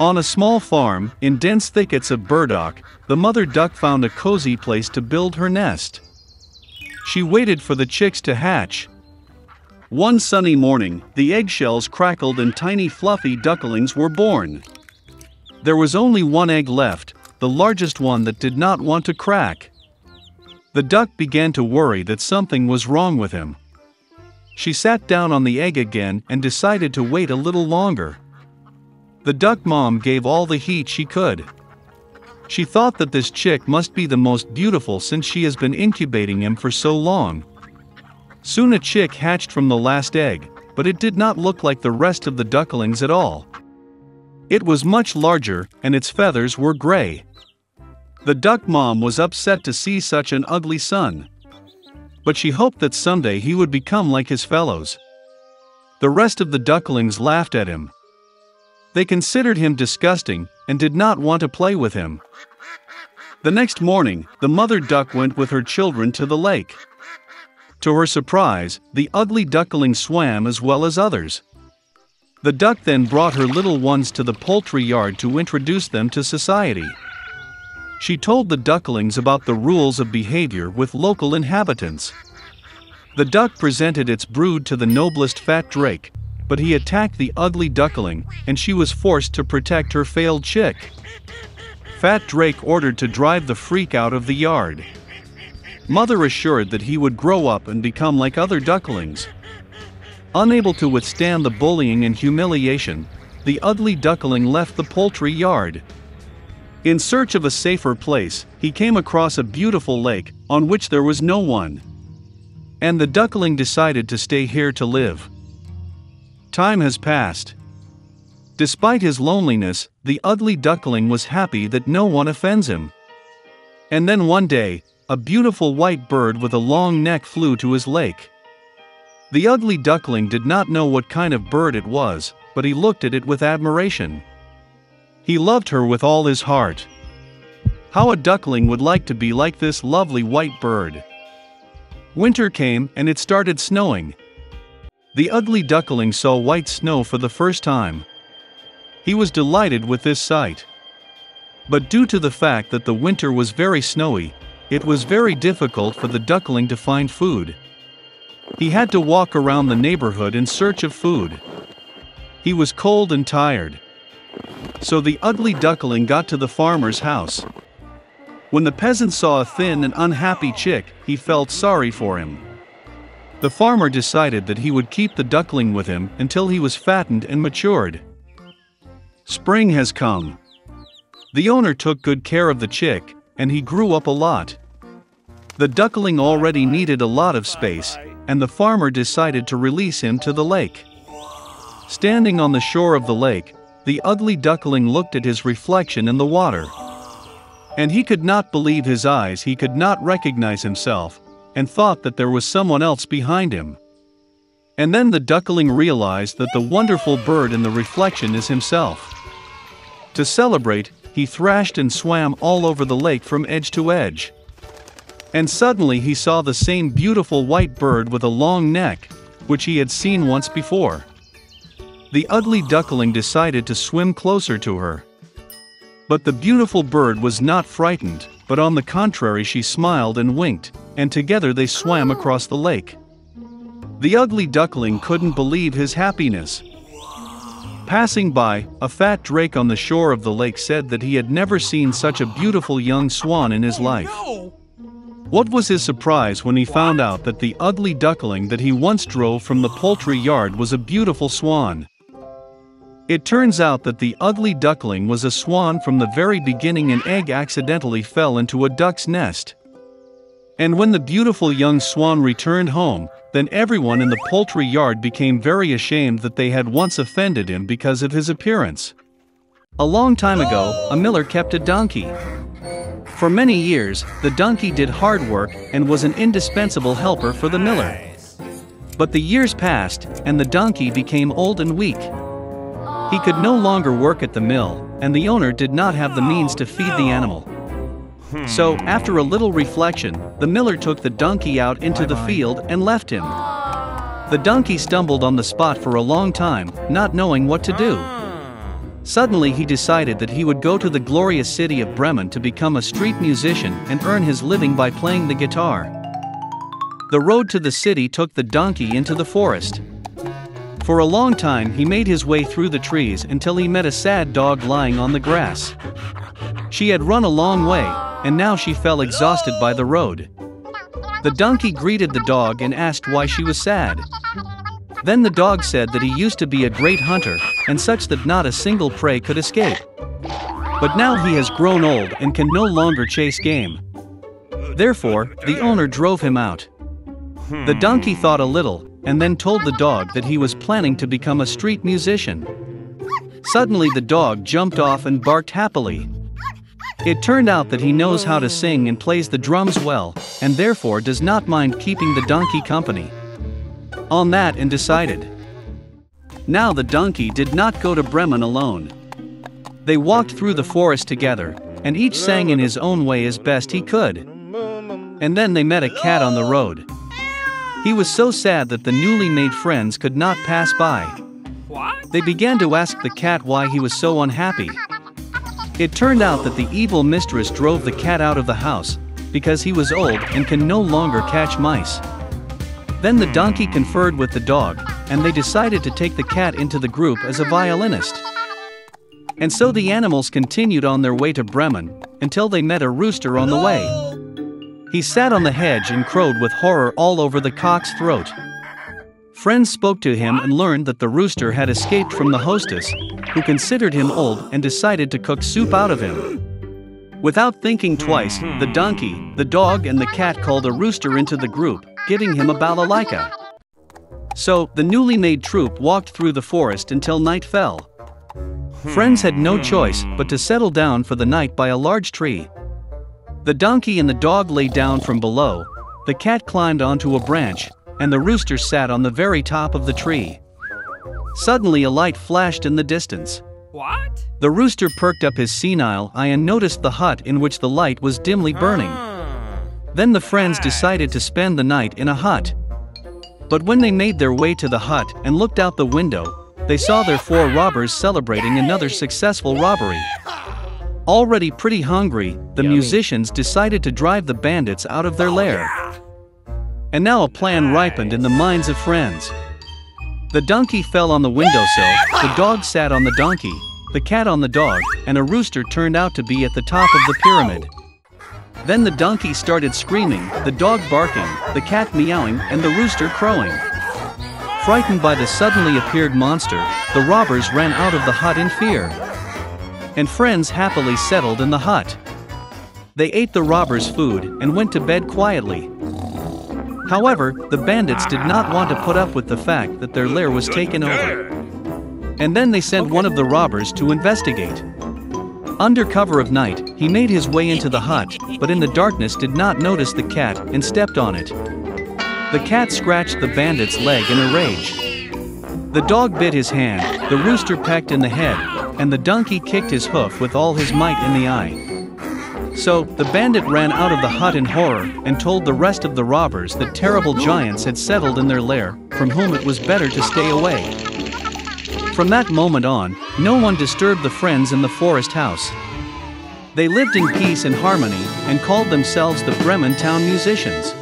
On a small farm, in dense thickets of burdock, the mother duck found a cozy place to build her nest. She waited for the chicks to hatch. One sunny morning, the eggshells crackled and tiny fluffy ducklings were born. There was only one egg left, the largest one that did not want to crack. The duck began to worry that something was wrong with him. She sat down on the egg again and decided to wait a little longer. The duck mom gave all the heat she could. She thought that this chick must be the most beautiful since she has been incubating him for so long. Soon a chick hatched from the last egg, but it did not look like the rest of the ducklings at all. It was much larger, and its feathers were gray. The duck mom was upset to see such an ugly son. But she hoped that someday he would become like his fellows. The rest of the ducklings laughed at him. They considered him disgusting and did not want to play with him. The next morning, the mother duck went with her children to the lake. To her surprise, the ugly duckling swam as well as others. The duck then brought her little ones to the poultry yard to introduce them to society. She told the ducklings about the rules of behavior with local inhabitants. The duck presented its brood to the noblest fat drake, but he attacked the ugly duckling, and she was forced to protect her failed chick. Fat Drake ordered to drive the freak out of the yard. Mother assured that he would grow up and become like other ducklings. Unable to withstand the bullying and humiliation, the ugly duckling left the poultry yard. In search of a safer place, he came across a beautiful lake, on which there was no one. And the duckling decided to stay here to live. Time has passed. Despite his loneliness, the ugly duckling was happy that no one offends him. And then one day, a beautiful white bird with a long neck flew to his lake. The ugly duckling did not know what kind of bird it was, but he looked at it with admiration. He loved her with all his heart. How a duckling would like to be like this lovely white bird. Winter came and it started snowing. The ugly duckling saw white snow for the first time. He was delighted with this sight. But due to the fact that the winter was very snowy, it was very difficult for the duckling to find food. He had to walk around the neighborhood in search of food. He was cold and tired. So the ugly duckling got to the farmer's house. When the peasant saw a thin and unhappy chick, he felt sorry for him. The farmer decided that he would keep the duckling with him until he was fattened and matured. Spring has come. The owner took good care of the chick, and he grew up a lot. The duckling already needed a lot of space, and the farmer decided to release him to the lake. Standing on the shore of the lake, the ugly duckling looked at his reflection in the water. And he could not believe his eyes. He could not recognize himself, and thought that there was someone else behind him. And then the duckling realized that the wonderful bird in the reflection is himself. To celebrate, he thrashed and swam all over the lake from edge to edge. And suddenly he saw the same beautiful white bird with a long neck, which he had seen once before. The ugly duckling decided to swim closer to her. But the beautiful bird was not frightened, but on the contrary she smiled and winked, and together they swam across the lake. The ugly duckling couldn't believe his happiness. Passing by, a fat drake on the shore of the lake said that he had never seen such a beautiful young swan in his life. What was his surprise when he found out that the ugly duckling that he once drove from the poultry yard was a beautiful swan. It turns out that the ugly duckling was a swan from the very beginning. An egg accidentally fell into a duck's nest. And when the beautiful young swan returned home, then everyone in the poultry yard became very ashamed that they had once offended him because of his appearance. A long time ago, a miller kept a donkey. For many years, the donkey did hard work and was an indispensable helper for the miller. But the years passed, and the donkey became old and weak. He could no longer work at the mill, and the owner did not have the means to feed the animal. So, after a little reflection, the miller took the donkey out into the field and left him. The donkey stumbled on the spot for a long time, not knowing what to do. Suddenly he decided that he would go to the glorious city of Bremen to become a street musician and earn his living by playing the guitar. The road to the city took the donkey into the forest. For a long time he made his way through the trees until he met a sad dog lying on the grass. She had run a long way, and now she fell exhausted by the road. The donkey greeted the dog and asked why she was sad. Then the dog said that he used to be a great hunter, and such that not a single prey could escape. But now he has grown old and can no longer chase game. Therefore, the owner drove him out. The donkey thought a little, and then told the dog that he was planning to become a street musician. Suddenly the dog jumped off and barked happily. It turned out that he knows how to sing and plays the drums well, and therefore does not mind keeping the donkey company. On that and decided. Now the donkey did not go to Bremen alone. They walked through the forest together, and each sang in his own way as best he could. And then they met a cat on the road. He was so sad that the newly made friends could not pass by. They began to ask the cat why he was so unhappy. It turned out that the evil mistress drove the cat out of the house, because he was old and can no longer catch mice. Then the donkey conferred with the dog, and they decided to take the cat into the group as a violinist. And so the animals continued on their way to Bremen, until they met a rooster on the way. He sat on the hedge and crowed with horror all over the cock's throat. Friends spoke to him and learned that the rooster had escaped from the hostess, who considered him old and decided to cook soup out of him. Without thinking twice, the donkey, the dog and the cat called a rooster into the group, giving him a balalaika. So, the newly made troupe walked through the forest until night fell. Friends had no choice but to settle down for the night by a large tree. The donkey and the dog lay down from below, the cat climbed onto a branch, and the rooster sat on the very top of the tree. Suddenly a light flashed in the distance. What? The rooster perked up his senile eye and noticed the hut in which the light was dimly burning. Then the friends decided to spend the night in a hut. But when they made their way to the hut and looked out the window, they saw their 4 robbers celebrating another successful robbery. Already pretty hungry, the musicians decided to drive the bandits out of their lair. And now a plan ripened in the minds of friends. The donkey fell on the windowsill, the dog sat on the donkey, the cat on the dog, and a rooster turned out to be at the top of the pyramid. Then the donkey started screaming, the dog barking, the cat meowing, and the rooster crowing. Frightened by the suddenly appeared monster, the robbers ran out of the hut in fear. And friends happily settled in the hut. They ate the robbers' food and went to bed quietly. However, the bandits did not want to put up with the fact that their lair was taken over. And then they sent one of the robbers to investigate. Under cover of night, he made his way into the hut, but in the darkness did not notice the cat and stepped on it. The cat scratched the bandit's leg in a rage. The dog bit his hand, the rooster pecked in the head, and the donkey kicked his hoof with all his might in the eye. So, the bandit ran out of the hut in horror and told the rest of the robbers that terrible giants had settled in their lair, from whom it was better to stay away. From that moment on, no one disturbed the friends in the forest house. They lived in peace and harmony and called themselves the Bremen Town Musicians.